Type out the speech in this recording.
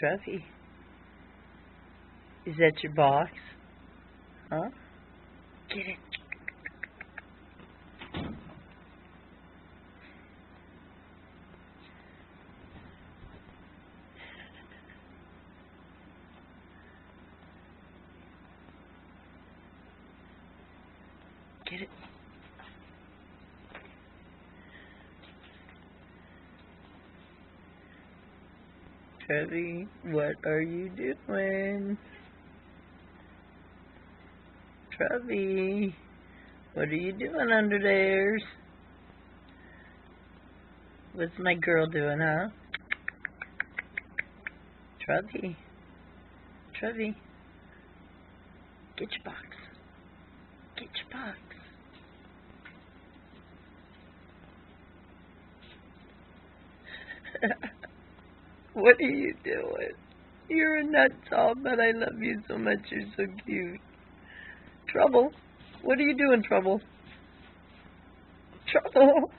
Treffy, is that your box? Huh? Get it. Get it. Treffy, what are you doing? Treffy, what are you doing under there? What's my girl doing, huh? Treffy, Treffy, get your box. Get your box. What are you doing? You're a nutsaw, but I love you so much. You're so cute. Trouble. What are you doing, Trouble? Trouble.